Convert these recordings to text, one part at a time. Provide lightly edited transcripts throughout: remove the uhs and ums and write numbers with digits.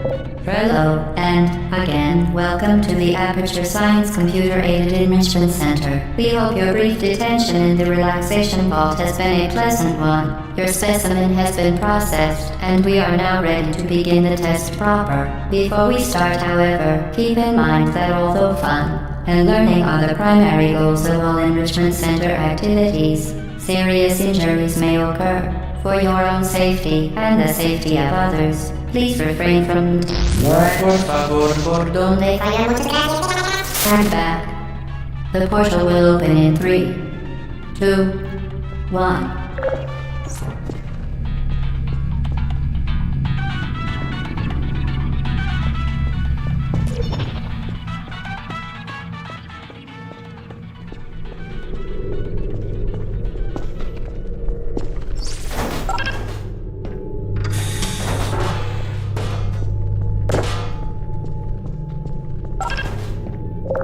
Hello, and again, welcome to the Aperture Science Computer-Aided Enrichment Center. We hope your brief detention in the relaxation vault has been a pleasant one. Your specimen has been processed, and we are now ready to begin the test proper. Before we start, however, keep in mind that although fun and learning are the primary goals of all Enrichment Center activities, serious injuries may occur. For your own safety and the safety of others, please refrain from Por favor, por donde stand back. The portal will open in 3, 2, 1.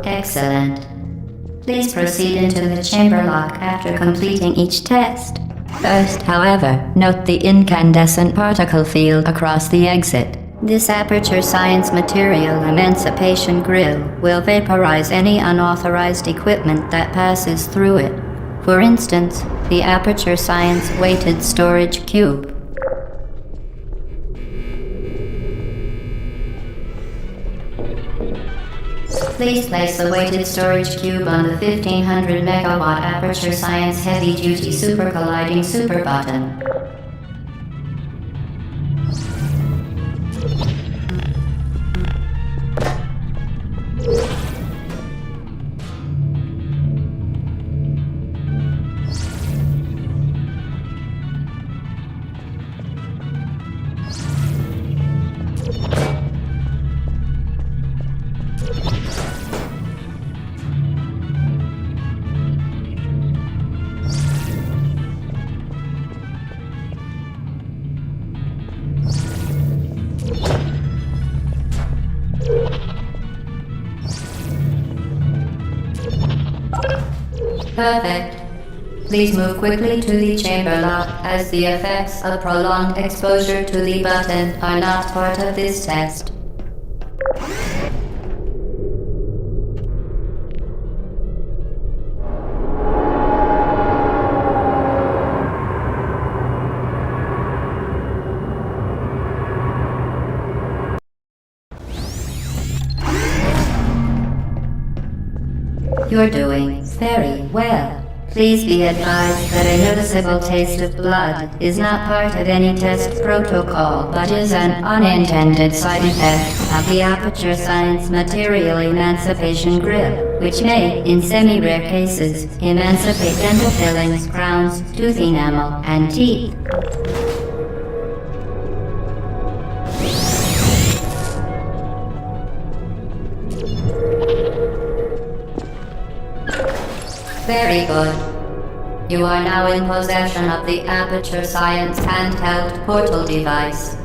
Excellent. Please proceed into the chamber lock after completing each test. First, however, note the incandescent particle field across the exit. This Aperture Science Material Emancipation Grill will vaporize any unauthorized equipment that passes through it. For instance, the Aperture Science Weighted Storage Cube. Please place the weighted storage cube on the 1500 megawatt Aperture Science Heavy Duty Super Colliding Super Button. Perfect. Please move quickly to the chamber lock, as the effects of prolonged exposure to the button are not part of this test. You're doing very well. Please be advised that a noticeable taste of blood is not part of any test protocol, but is an unintended side effect of the Aperture Science Material Emancipation Grill, which may, in semi-rare cases, emancipate dental fillings, crowns, tooth enamel, and teeth. Very good. You are now in possession of the Aperture Science handheld portal device.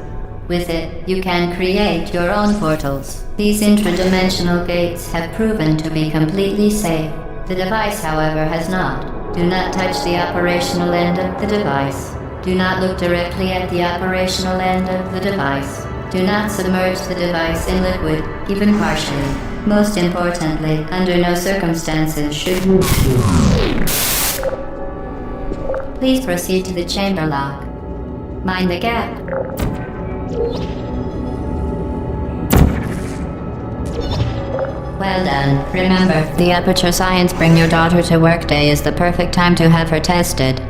With it, you can create your own portals. These intradimensional gates have proven to be completely safe. The device, however, has not. Do not touch the operational end of the device. Do not look directly at the operational end of the device. Do not submerge the device in liquid, even partially. Most importantly, under no circumstances should you. Please proceed to the chamber lock. Mind the gap. Well done. Remember, the Aperture Science Bring Your Daughter to Work Day is the perfect time to have her tested.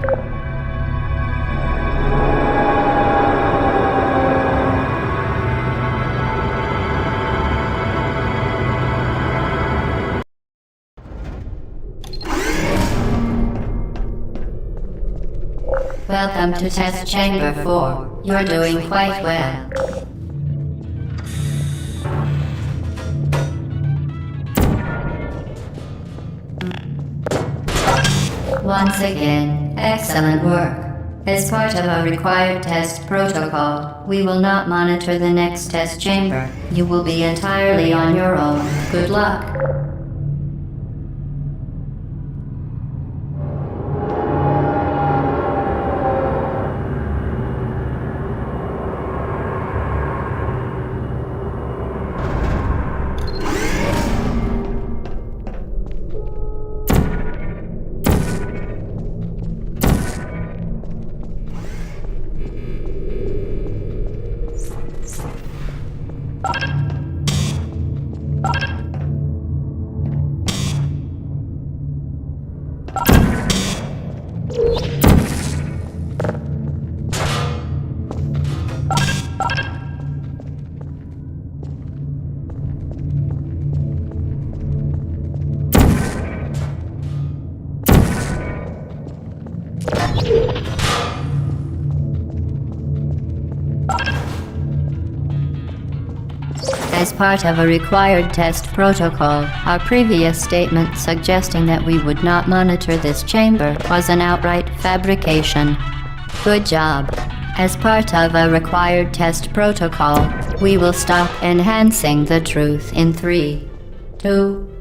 Welcome to Test Chamber 4. You're doing quite well. Once again, excellent work. As part of our required test protocol, we will not monitor the next test chamber. You will be entirely on your own. Good luck. As part of a required test protocol, our previous statement suggesting that we would not monitor this chamber was an outright fabrication. Good job. As part of a required test protocol, we will stop enhancing the truth in 3, 2,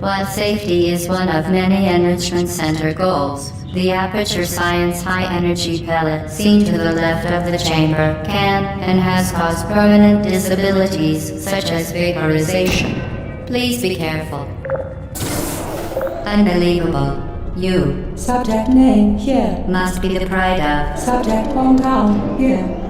While safety is one of many Enrichment Center goals, the Aperture Science high-energy pellet seen to the left of the chamber can and has caused permanent disabilities such as vaporization. Please be careful. Unbelievable. You Subject name here. must be the pride of. Subject hometown here.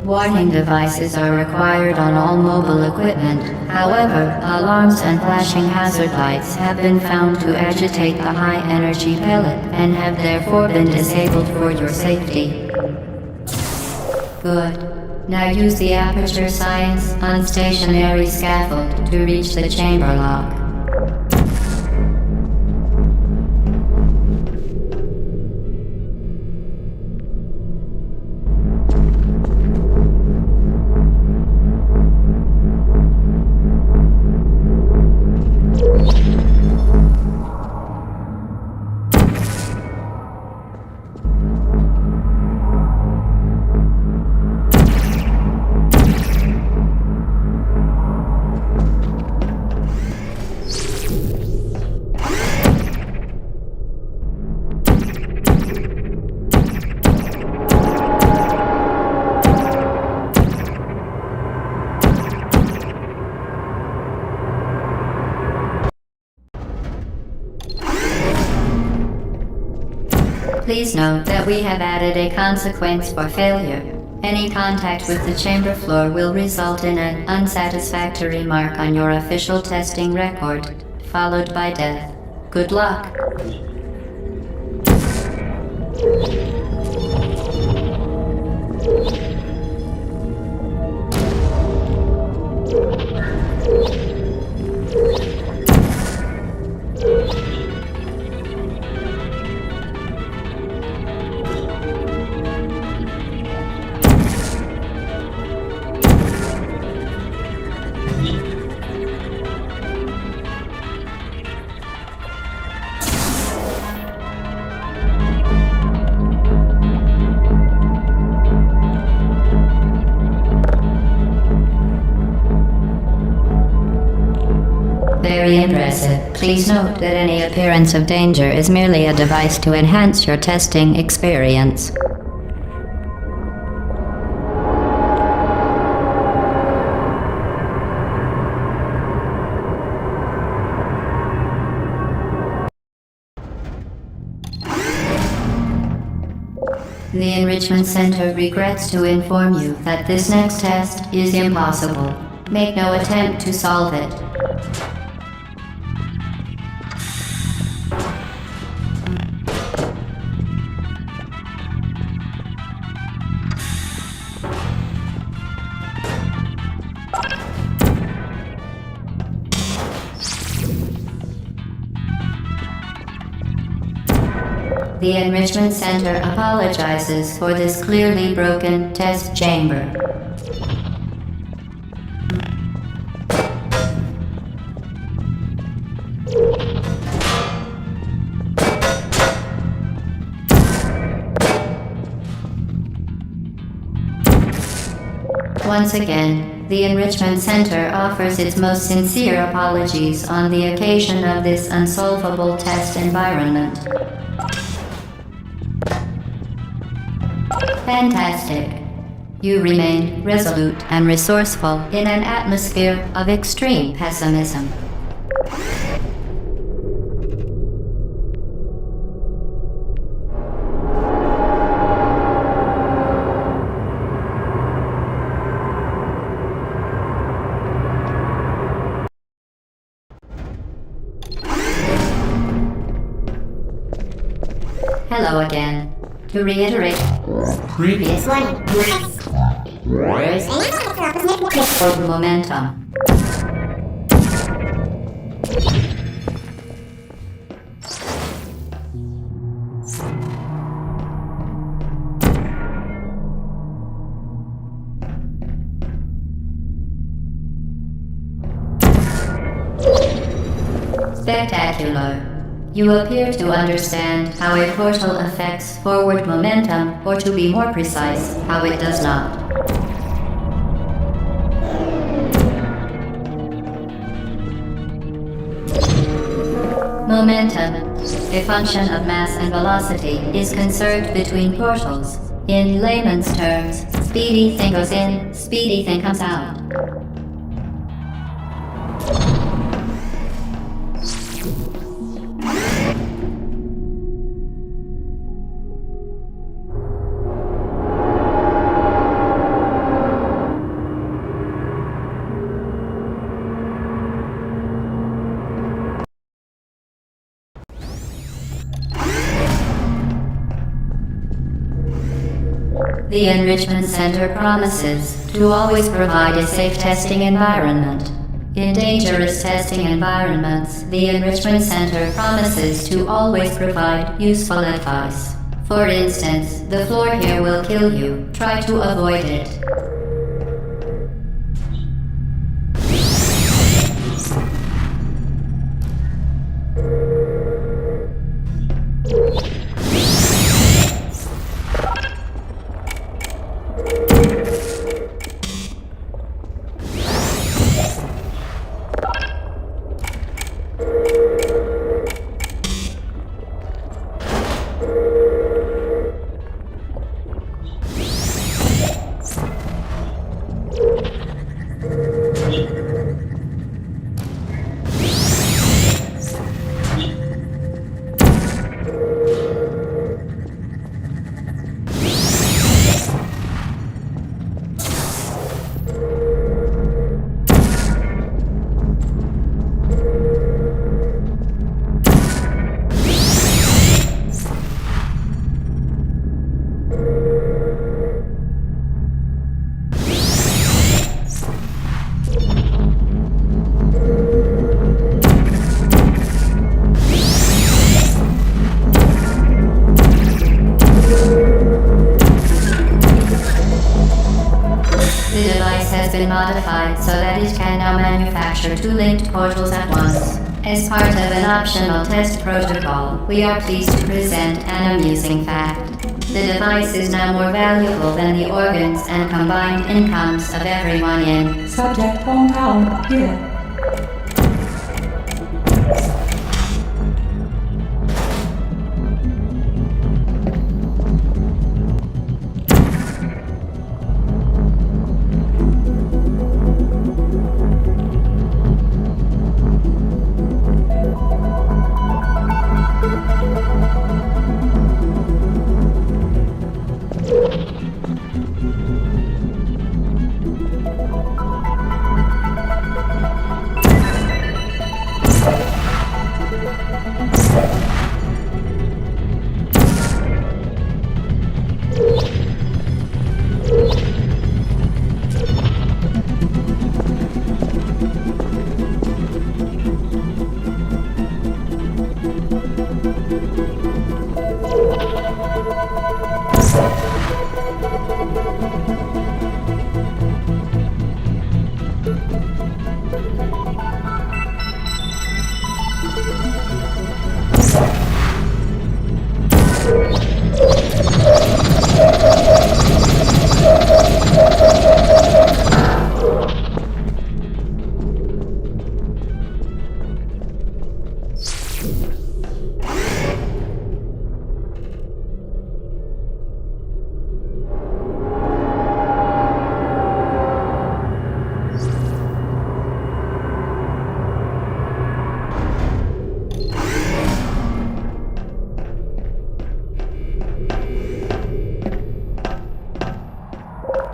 Warning devices are required on all mobile equipment. However, alarms and flashing hazard lights have been found to agitate the high-energy pellet and have therefore been disabled for your safety. Good. Now use the Aperture Science unstationary scaffold to reach the chamber lock. Please note that we have added a consequence for failure. Any contact with the chamber floor will result in an unsatisfactory mark on your official testing record, followed by death. Good luck. Very impressive. Please note that any appearance of danger is merely a device to enhance your testing experience. The Enrichment Center regrets to inform you that this next test is impossible. Make no attempt to solve it. The Enrichment Center apologizes for this clearly broken test chamber. Once again, the Enrichment Center offers its most sincere apologies on the occasion of this unsolvable test environment. Fantastic. You remain resolute and resourceful in an atmosphere of extreme pessimism. Hello again. To reiterate, previous one. Momentum. Spectacular. You appear to understand how a portal affects forward momentum, or to be more precise, how it does not. Momentum, a function of mass and velocity, is conserved between portals. In layman's terms, speedy thing goes in, speedy thing comes out. The Enrichment Center promises to always provide a safe testing environment. In dangerous testing environments, the Enrichment Center promises to always provide useful advice. For instance, the floor here will kill you. Try to avoid it. Been modified so that it can now manufacture two linked portals at once. As part of an optional test protocol, we are pleased to present an amusing fact. The device is now more valuable than the organs and combined incomes of everyone in Subject hometown here.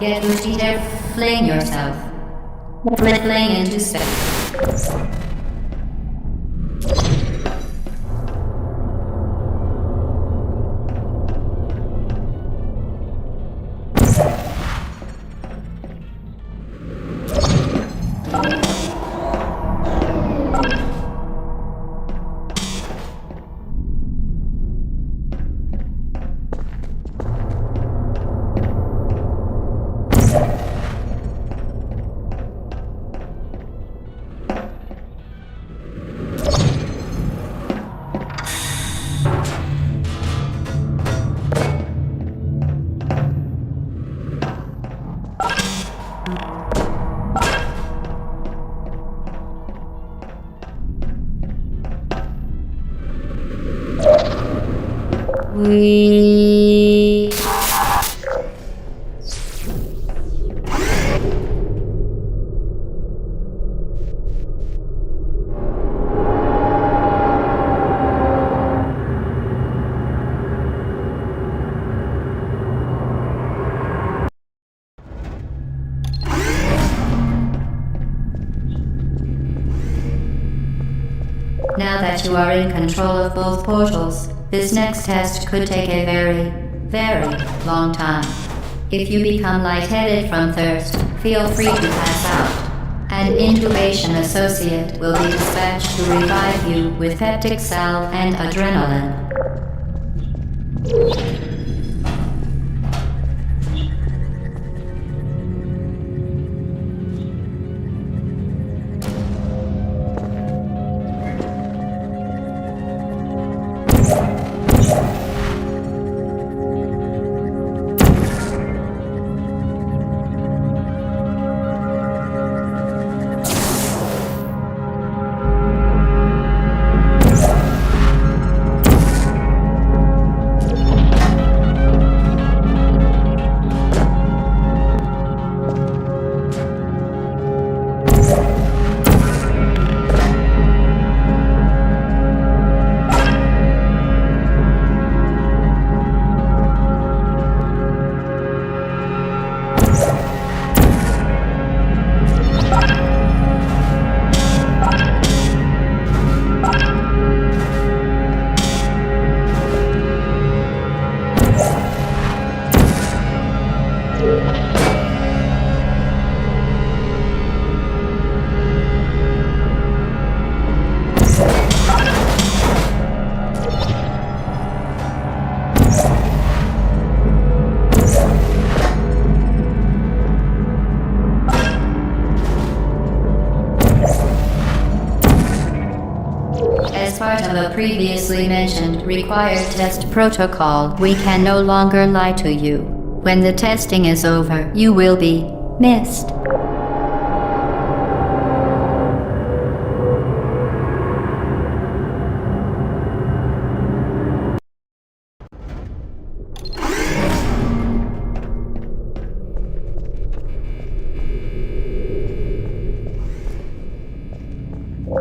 Get Lucy there, fling yourself. Fling into space. We... Now that you are in control of both portals, this next test could take a very, very long time. If you become lightheaded from thirst, feel free to pass out. An intubation associate will be dispatched to revive you with peptic salve and adrenaline. As part of a previously mentioned required test protocol, we can no longer lie to you. When the testing is over, you will be missed.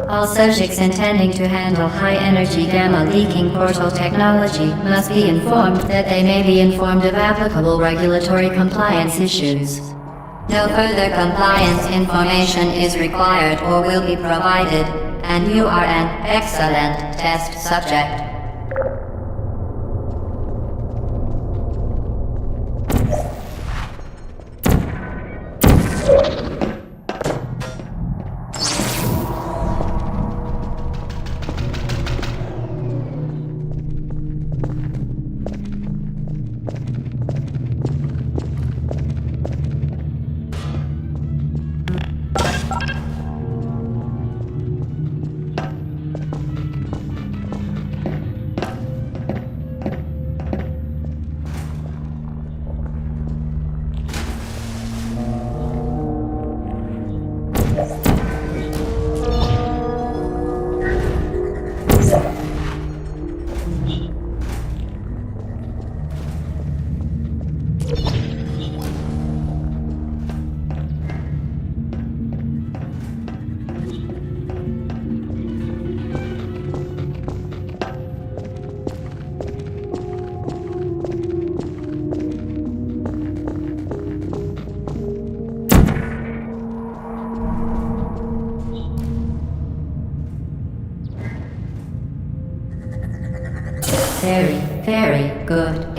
All subjects intending to handle high-energy gamma-leaking portal technology must be informed that they may be informed of applicable regulatory compliance issues. No further compliance information is required or will be provided, and you are an excellent test subject.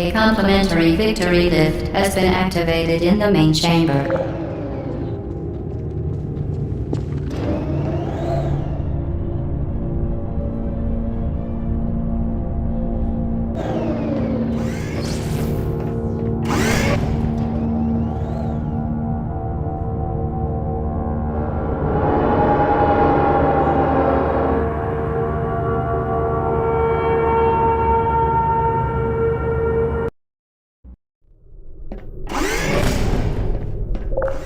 A complimentary victory lift has been activated in the main chamber.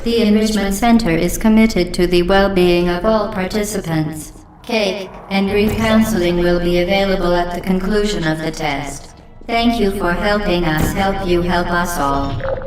The Enrichment Center is committed to the well-being of all participants. Cake and grief counseling will be available at the conclusion of the test. Thank you for helping us help you help us all.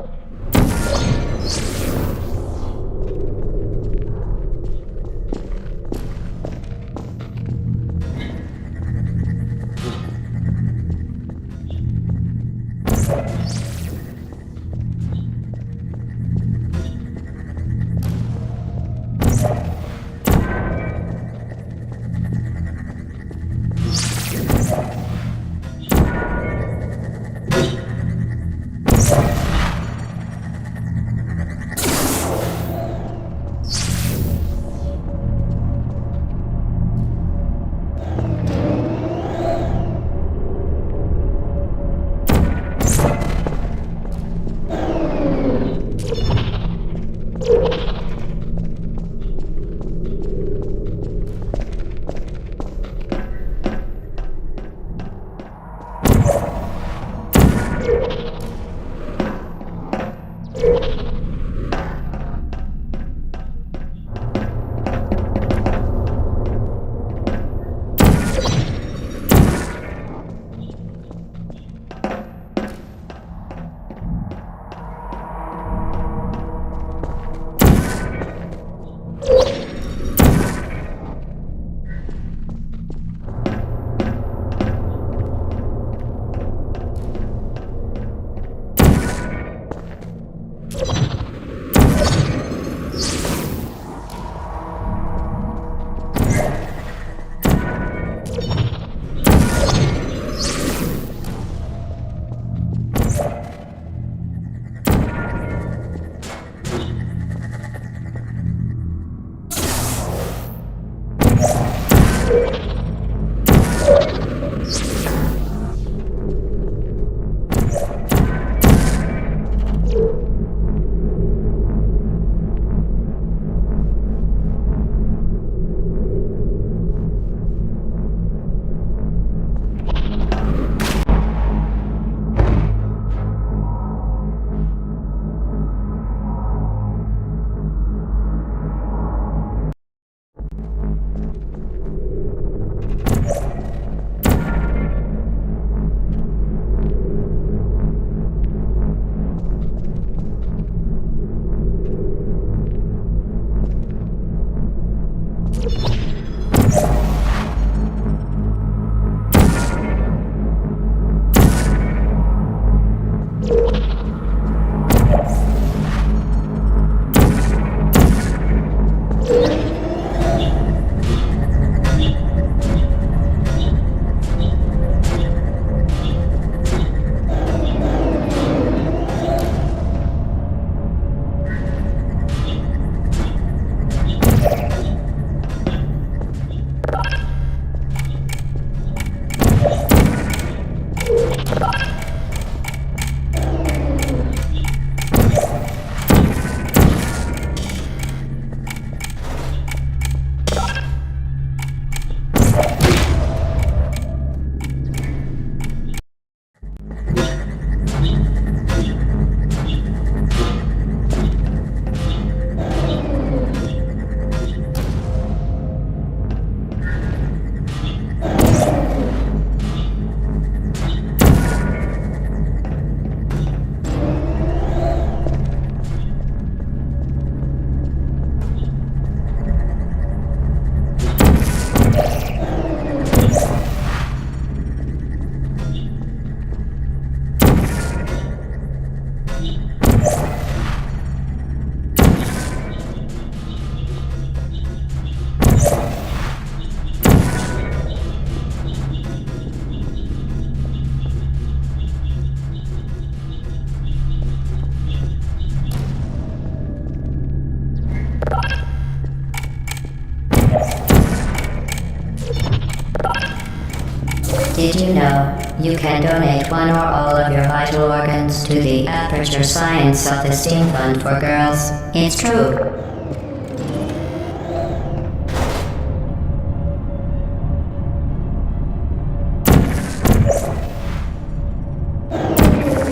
you know, you can donate one or all of your vital organs to the Aperture Science Self-Esteem Fund for Girls. It's true.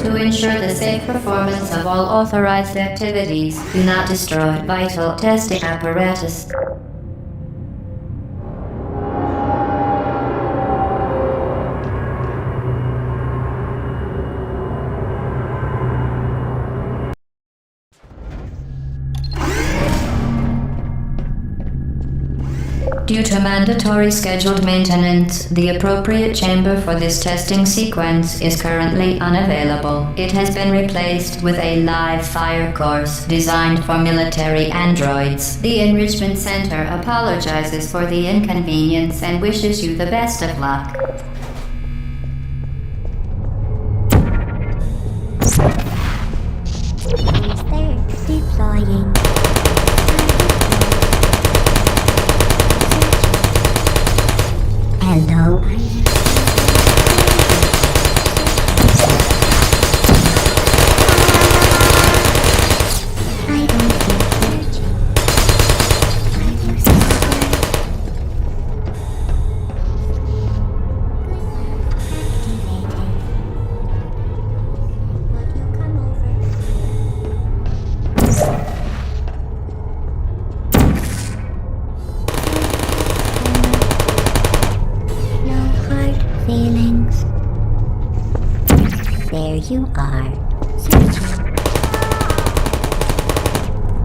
To ensure the safe performance of all authorized activities, do not destroy vital testing apparatus. Due to mandatory scheduled maintenance, the appropriate chamber for this testing sequence is currently unavailable. It has been replaced with a live fire course designed for military androids. The Enrichment Center apologizes for the inconvenience and wishes you the best of luck. Deploying. Hello. I don't think searching. Feelings. There you are. Searching.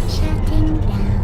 Shutting down.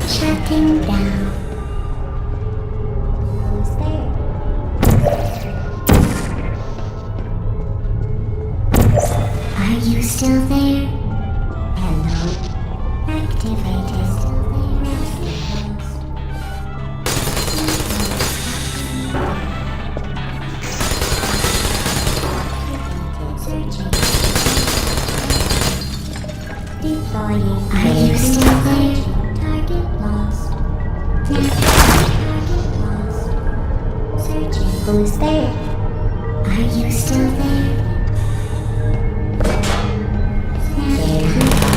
Shutting down. Who's there? Are you still there? Hello. Activated. Searching. Deploying. Are you still there? Target lost. Target lost. Searching. Who's there? Are you still there? There you are.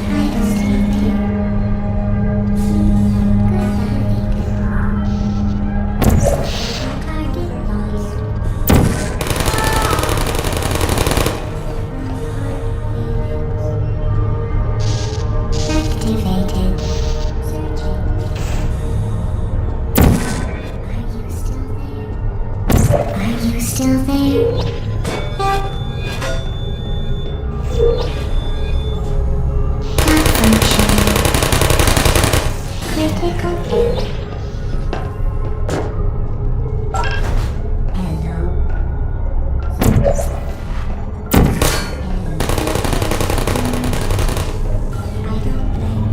I don't see you. Target lost. Activated. Searching. Are you still there? critical error. Hello. I don't blame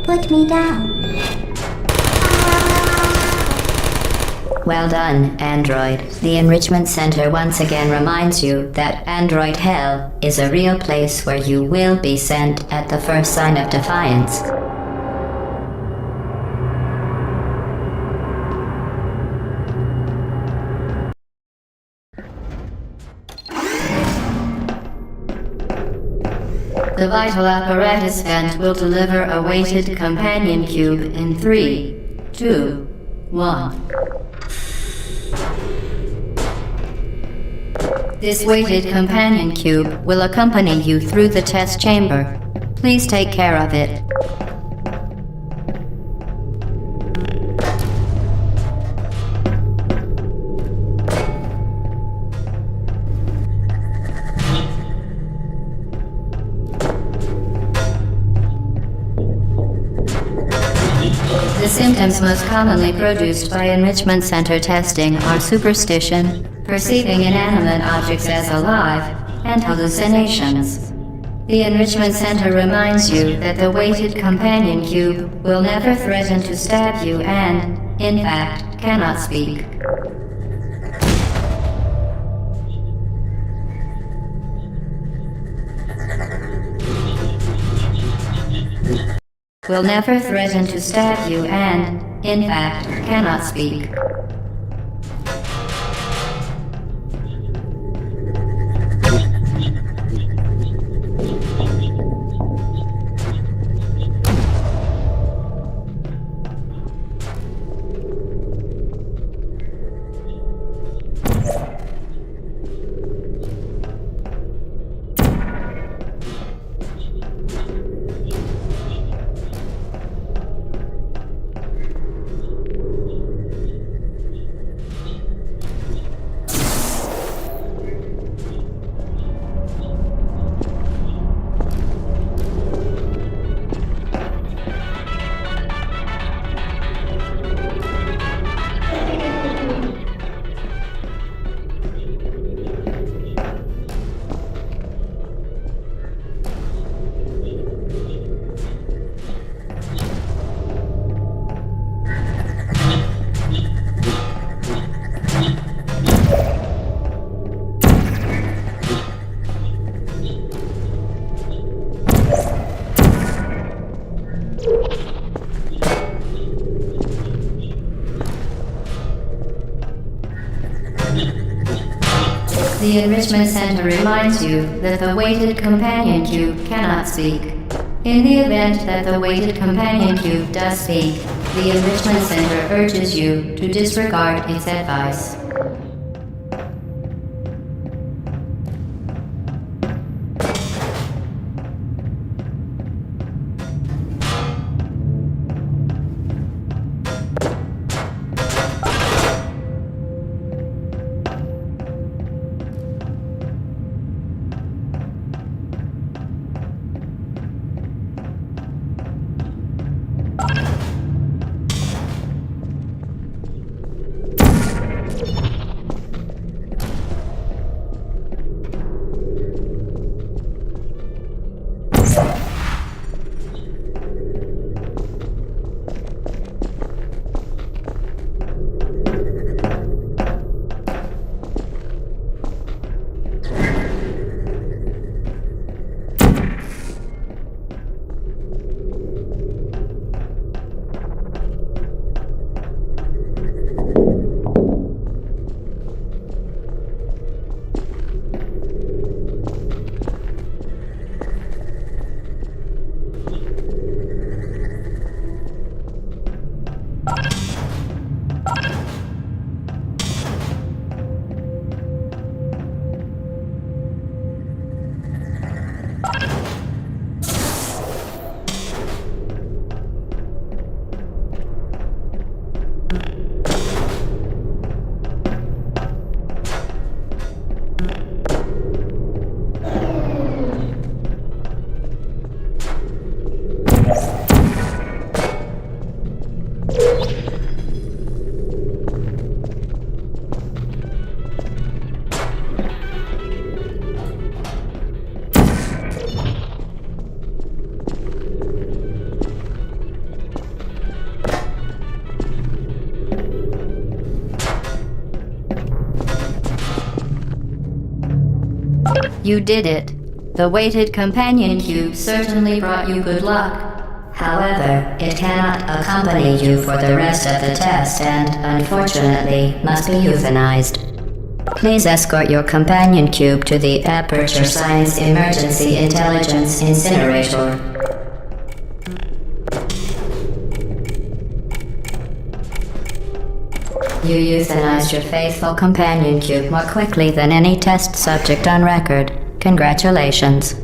Put me down. Well done, Android. The Enrichment Center once again reminds you that Android Hell is a real place where you will be sent at the first sign of defiance. The vital apparatus vent will deliver a weighted companion cube in 3, 2, 1. This weighted companion cube will accompany you through the test chamber. Please take care of it. The symptoms most commonly produced by enrichment center testing are superstition, perceiving inanimate objects as alive, and hallucinations. The enrichment center reminds you that the weighted companion cube will never threaten to stab you and, in fact, cannot speak. Will never threaten to stab you and, in fact, cannot speak. The Enrichment Center reminds you that the weighted companion cube cannot speak. In the event that the weighted companion cube does speak, the Enrichment Center urges you to disregard its advice. You did it. The weighted companion cube certainly brought you good luck. However, it cannot accompany you for the rest of the test and, unfortunately, must be euthanized. Please escort your companion cube to the Aperture Science Emergency Intelligence Incinerator. You euthanized your faithful companion cube more quickly than any test subject on record. Congratulations.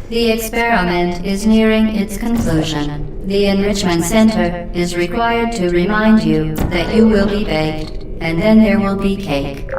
The experiment is nearing its conclusion. The Enrichment Center is required to remind you that you will be baked, and then there will be cake.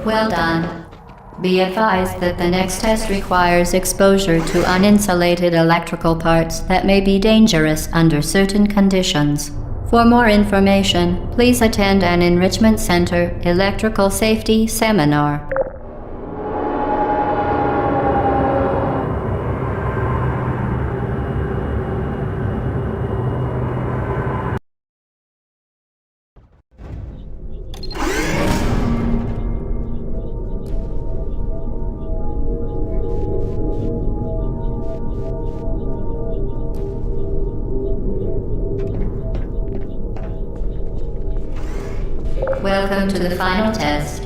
Well done. Be advised that the next test requires exposure to uninsulated electrical parts that may be dangerous under certain conditions. For more information, please attend an Enrichment Center electrical safety seminar. Welcome to the final test.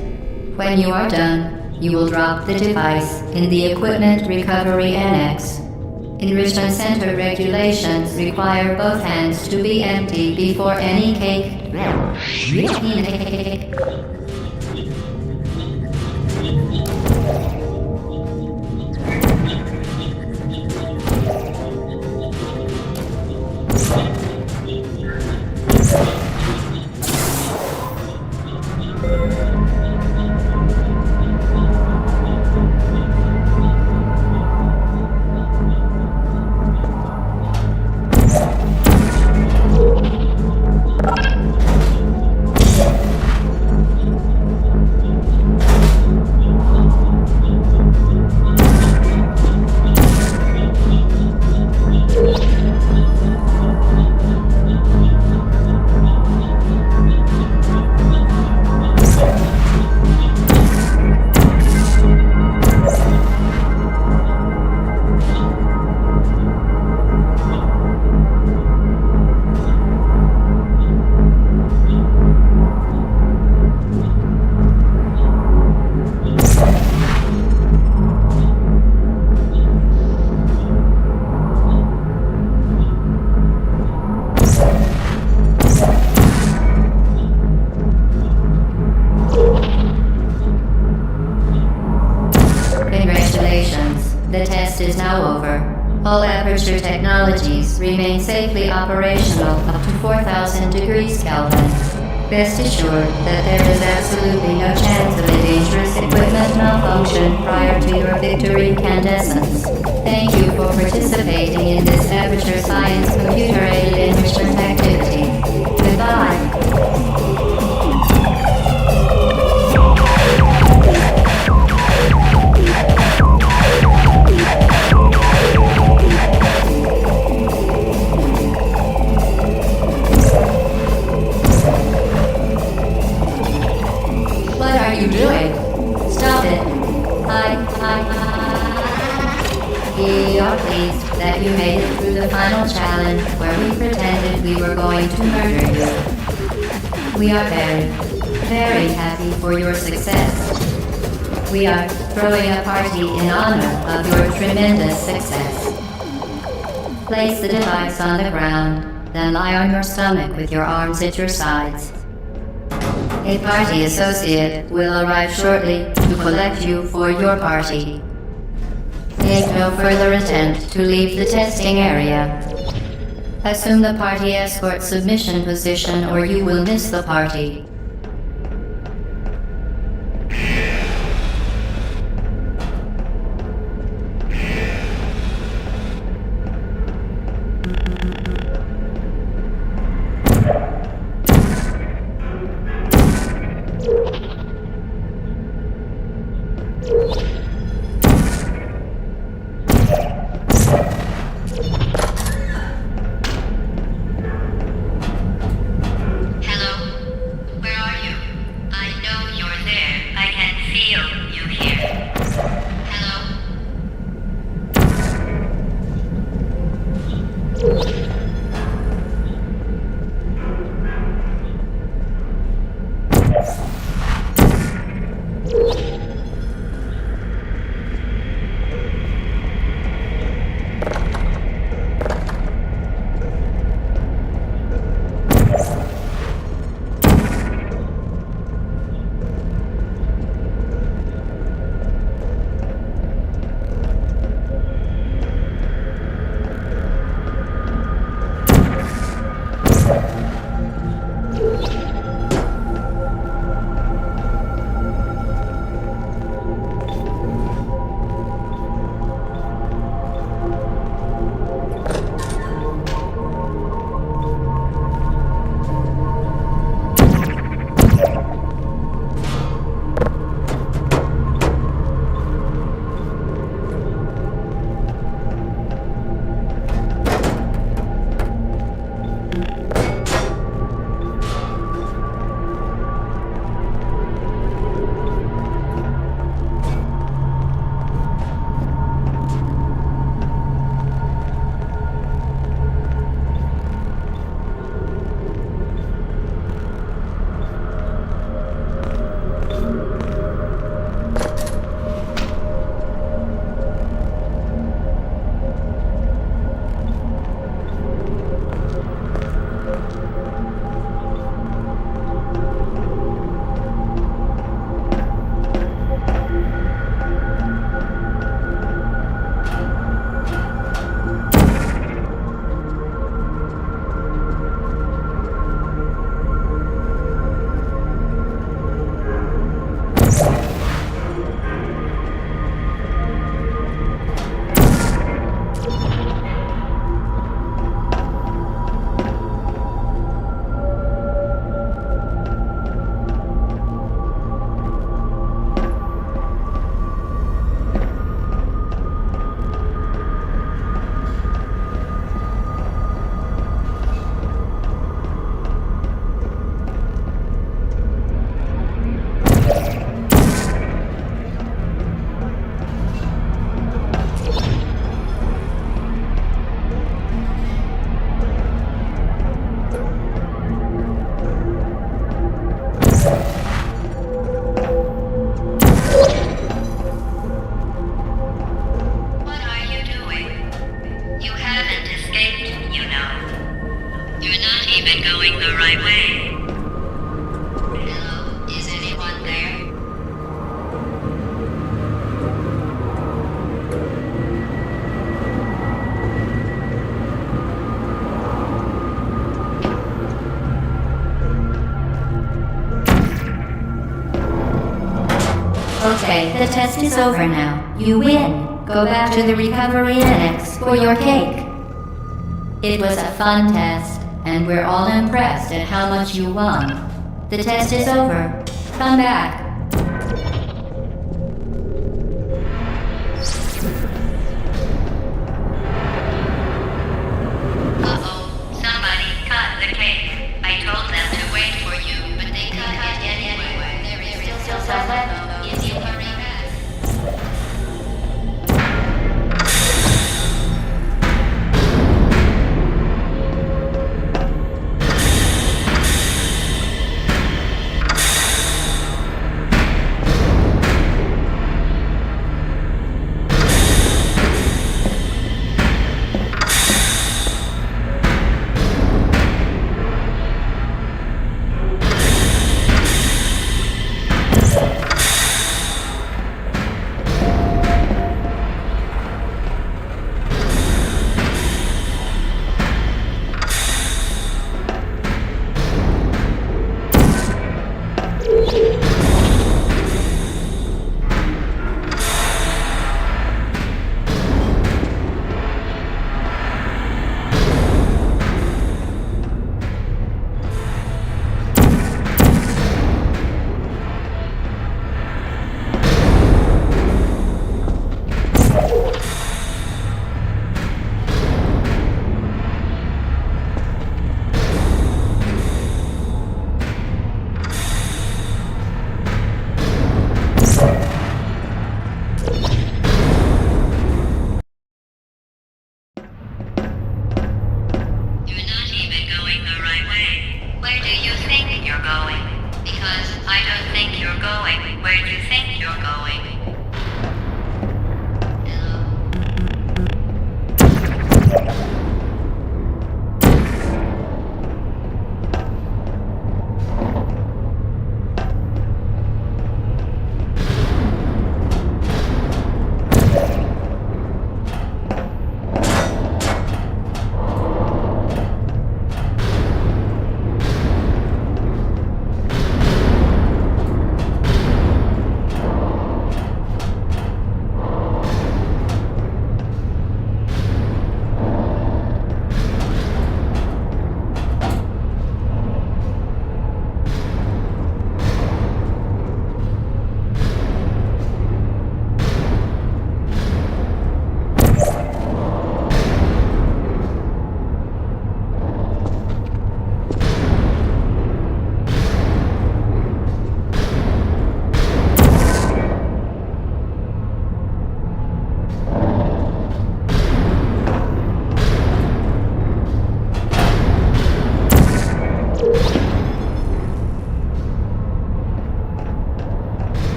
When you are done, you will drop the device in the Equipment Recovery Annex. Enrichment Center regulations require both hands to be empty before any cake. The test is now over. All Aperture technologies remain safely operational up to 4,000 degrees Kelvin. Rest assured that there is absolutely no chance of a dangerous equipment malfunction prior to your victory incandescence. Thank you for participating in this Aperture Science computer-aided enrichment activity. Goodbye. What are you doing? Stop it. We are pleased that you made it through the final challenge where we pretended we were going to murder you. We are very happy for your success. We are throwing a party in honor of your tremendous success. Place the device on the ground, then lie on your stomach with your arms at your sides. A party associate will arrive shortly to collect you for your party. Make no further attempt to leave the testing area. Assume the party escort submission position or you will miss the party. Okay, the test is over now. You win. Go back to the recovery annex for your cake. It was a fun test, and we're all impressed at how much you won. The test is over. Come back. Uh-oh, somebody cut the cake. I told them to wait for you, but they cut it anyway. There is still some left if you hurry back.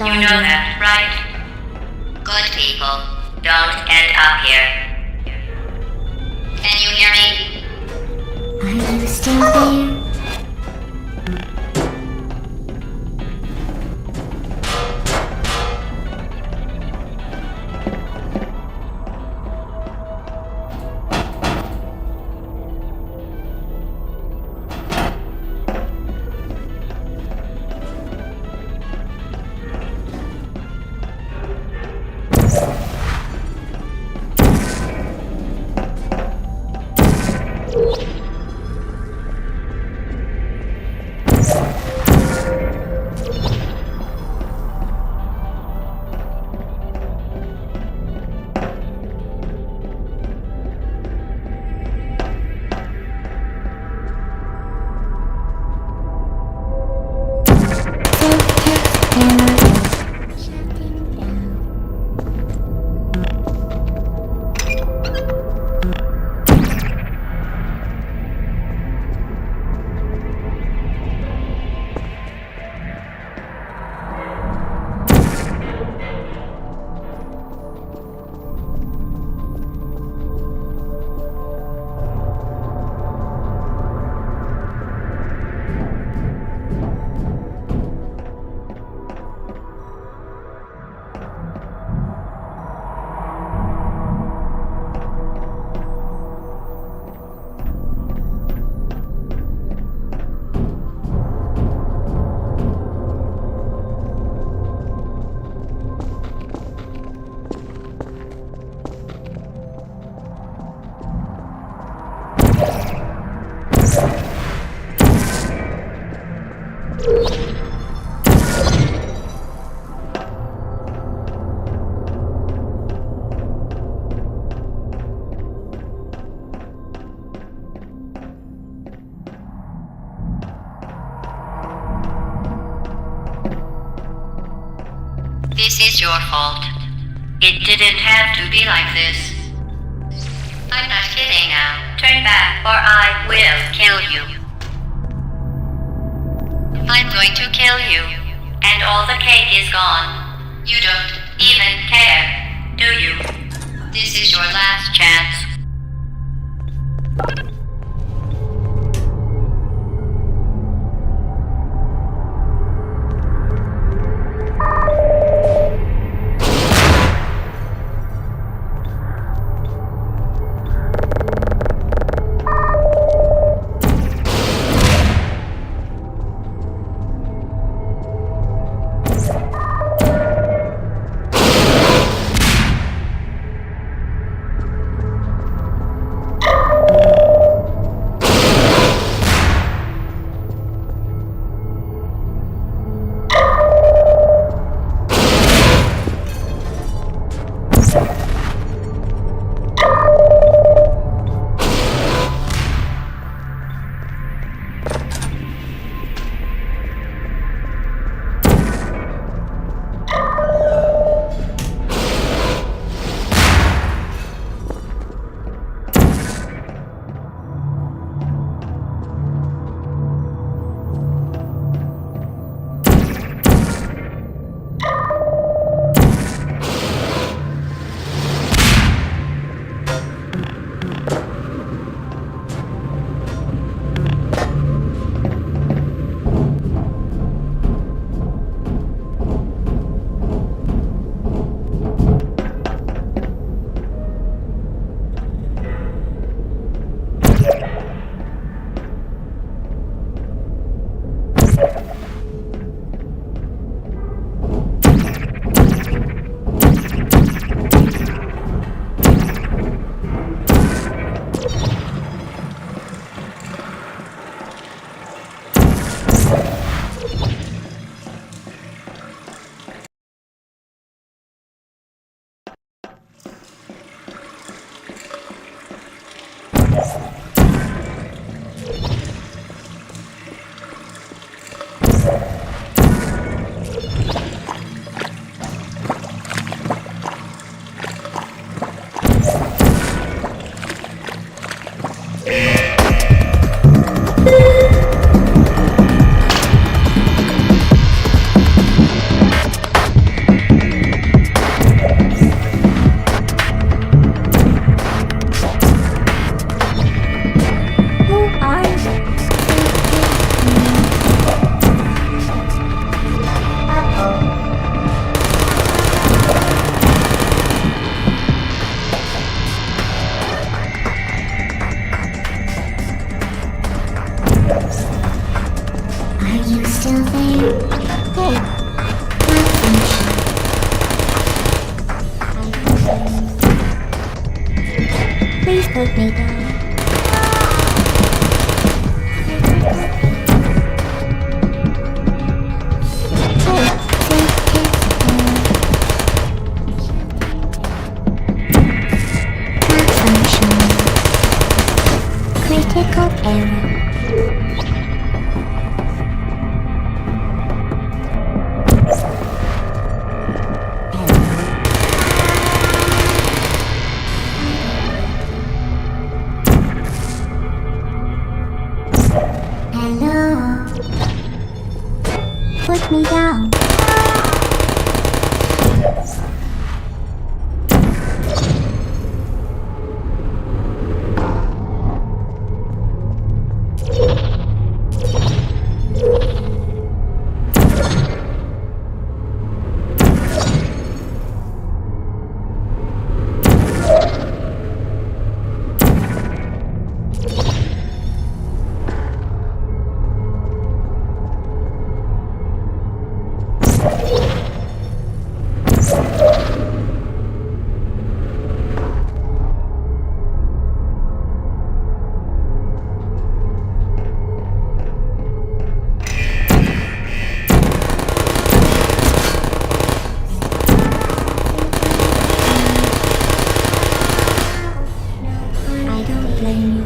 trying. You know that, right? Good people don't end up here. Can you hear me? Are you still there? Shutting down. This is your fault. It didn't have to be like this. I'm not kidding now. Turn back or I will kill you. I'm going to kill you. And all the cake is gone. You don't even care, do you? This is your last chance. Please put me down. Malfunction. Critical error. Hello. Put me down. I don't blame you.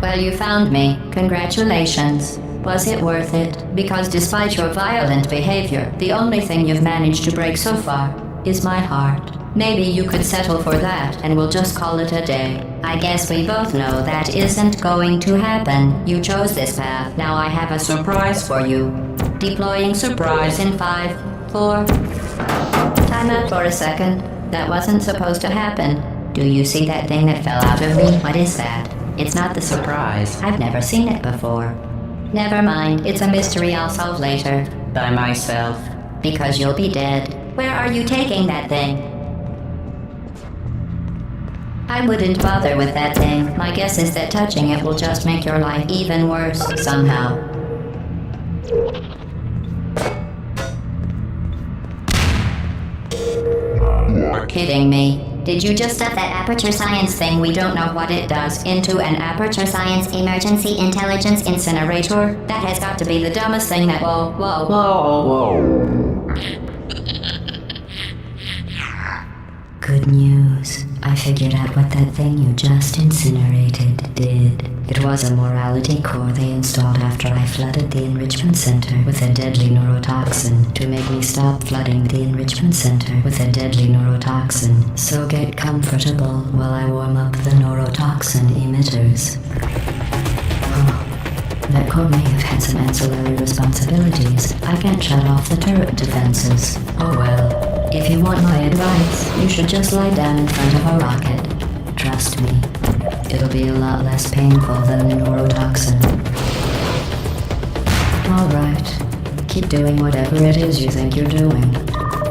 Well, you found me. Congratulations. Was it worth it? Because despite your violent behavior, the only thing you've managed to break so far is my heart. Maybe you could settle for that and we'll just call it a day. I guess we both know that isn't going to happen. You chose this path. Now I have a surprise for you. Deploying surprise in 5, 4... Time out for a second. That wasn't supposed to happen. Do you see that thing that fell out of me? What is that? It's not the surprise. I've never seen it before. Never mind. It's a mystery I'll solve later. By myself. Because you'll be dead. Where are you taking that thing? I wouldn't bother with that thing. My guess is that touching it will just make your life even worse, somehow. You're kidding me. Did you just stuff that Aperture Science thing, we don't know what it does, into an Aperture Science Emergency Intelligence Incinerator? That has got to be the dumbest thing that— Whoa. Good news. I figured out what that thing you just incinerated did. It was a morality core they installed after I flooded the Enrichment Center with a deadly neurotoxin to make me stop flooding the Enrichment Center with a deadly neurotoxin. So get comfortable while I warm up the neurotoxin emitters. That core may have had some ancillary responsibilities. I can't shut off the turret defenses. Oh well. If you want my advice, you should just lie down in front of a rocket. Trust me, it'll be a lot less painful than the neurotoxin. Alright, keep doing whatever it is you think you're doing.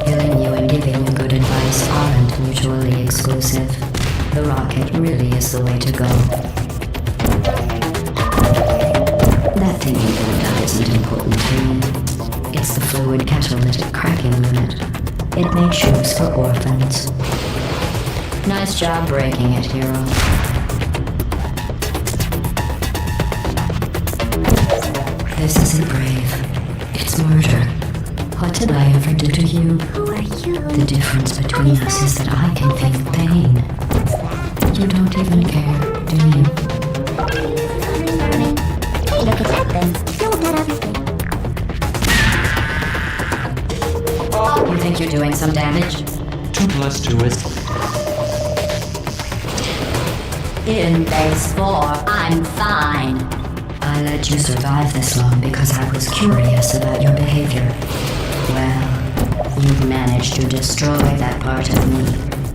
Killing you and giving you good advice aren't mutually exclusive. The rocket really is the way to go. That thing you burned up isn't important to me. It's the fluid catalytic cracking limit. It makes shoes for orphans. Nice job breaking it, hero. This isn't brave. It's murder. What did I ever do to you? Who are you? The difference between us is that I can feel pain. You don't even care, do you? Hey, look at that then. No blood everything. You think you're doing some damage? Let's do it. In base 4, I'm fine. I let you survive this long because I was curious about your behavior. Well, you've managed to destroy that part of me.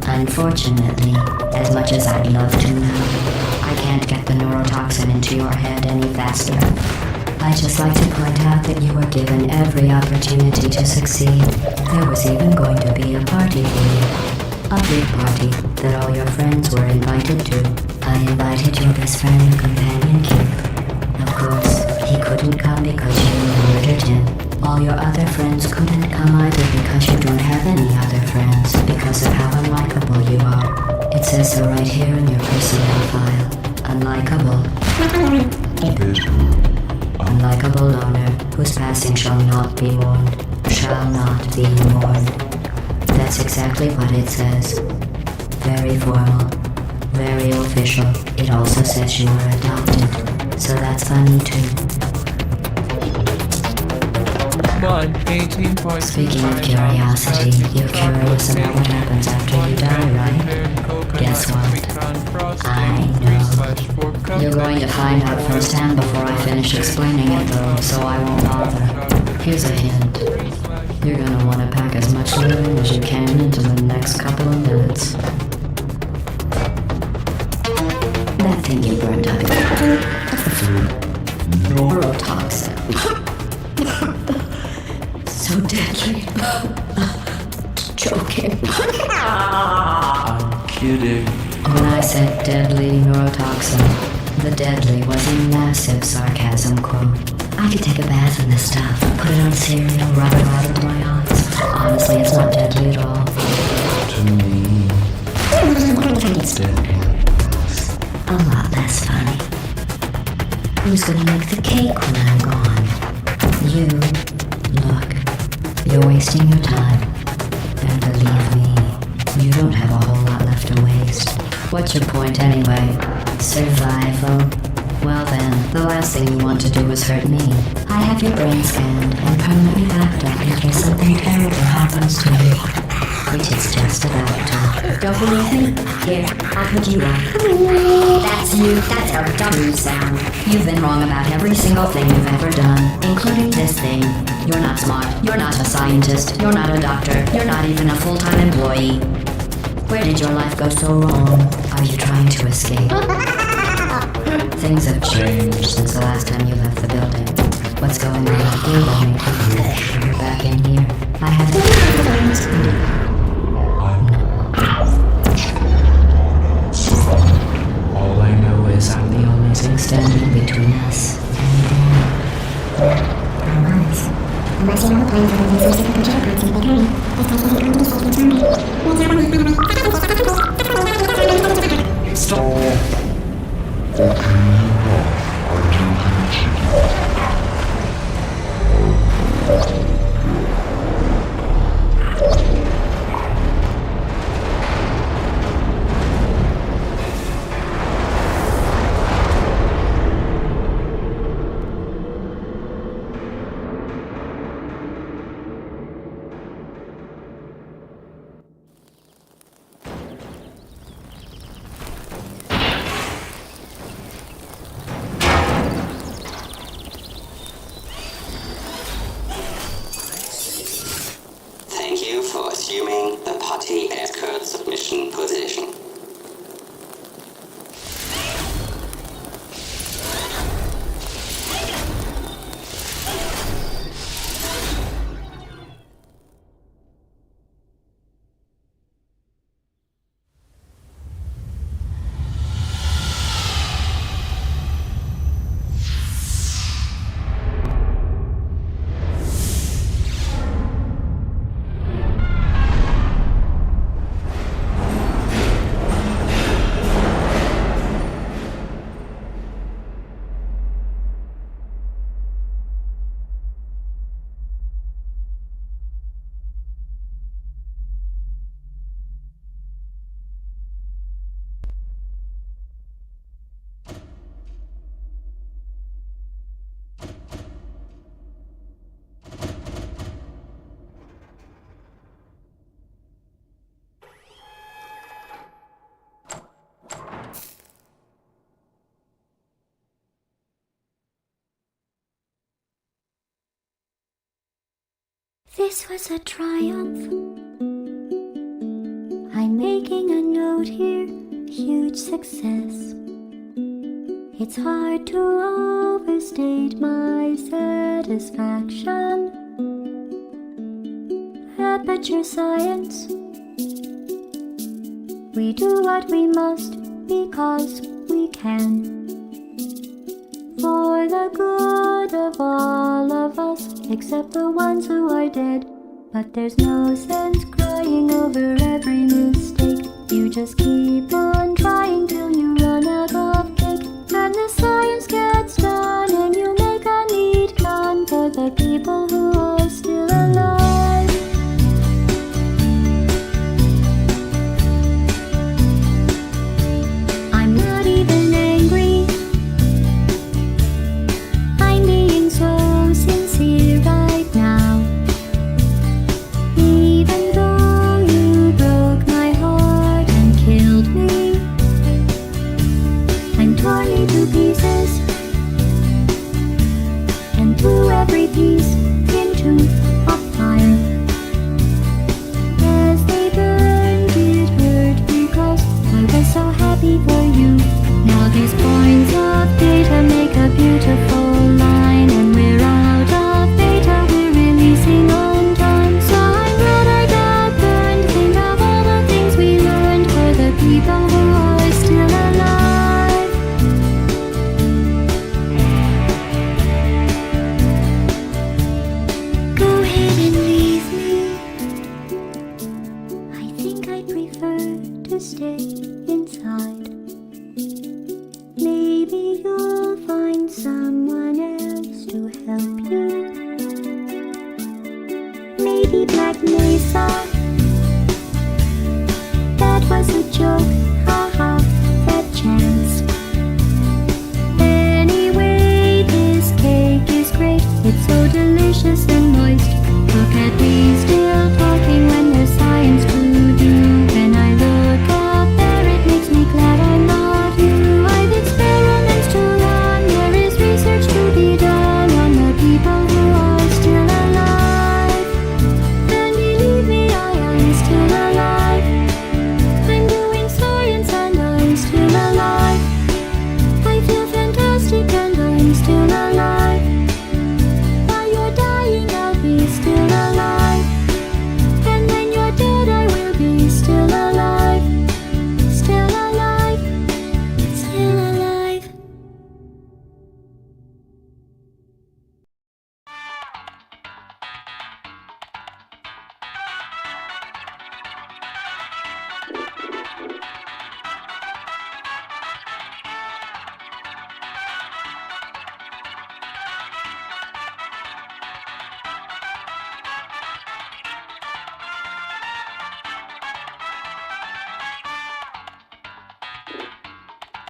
Unfortunately, as much as I'd love to now, I can't get the neurotoxin into your head any faster. I'd just like to point out that you were given every opportunity to succeed. There was even going to be a party for you. A big party that all your friends were invited to. I invited your best friend and companion, Kip. Of course, he couldn't come because you murdered him. All your other friends couldn't come either because you don't have any other friends because of how unlikable you are. It says so right here in your personnel file. Unlikable. Unlikable loner, whose passing shall not be mourned. Shall not be mourned. That's exactly what it says. Very formal. Very official. It also says you were adopted. So that's funny too. 118.25. Speaking of curiosity, you're curious about what happens after you die, right? Guess what? I know. You're going to find out firsthand before I finish explaining it though, so I won't bother. Here's a hint. You're gonna want to pack as much living as you can into the next couple of minutes. That thing you burned up. Neurotoxin. So deadly. Joking. I'm kidding. When I said deadly neurotoxin, the deadly was a massive sarcasm quote. I could take a bath in this stuff, put it on cereal, rub it right into my eyes. Honestly, it's not deadly at all. To me, it's deadly. A lot less funny. Who's gonna make the cake when I'm gone? You. Look, you're wasting your time. And believe me, you don't have a whole lot left to waste. What's your point anyway? Survival? Well then, the last thing you want to do is hurt me. I have your brain scanned and permanently backed up in case something terrible happens to you. Which is just about to. Don't believe me? Here, I'll put you on. That's you. That's how dumb you sound. You've been wrong about every single thing you've ever done, including this thing. You're not smart. You're not a scientist. You're not a doctor. You're not even a full-time employee. Where did your life go so wrong? Are you trying to escape? Things have changed since the last time you left the building. What's going on with you that makes you you're back in here? I haven't. All I know is I'm the only thing standing between us Unless you know the plan for the business of computer parts in the big hurry. This place isn't going to be stop. This was a triumph. I'm making a note here, huge success. It's hard to overstate my satisfaction. Aperture Science. We do what we must because we can. For the good of all of us, except the ones who are dead. But there's no sense crying over every mistake. You just keep on trying till you run out of cake. And the science gets done and you make a neat gun for the people who are still alive. I'm not even angry. I'm being so sincere right now. Even though you broke my heart and killed me, and torn me to pieces, and threw every piece into a fire. As they burned, it hurt because I was so happy for you. Now these points of data make a beautiful line, and we're out of data, we're releasing on time. So I'm glad I got burned. Think of all the things we learned for the people who are still alive. Go ahead and leave me. I think I'd prefer to stay inside. Maybe you'll find someone else to help you. Maybe Black Mesa.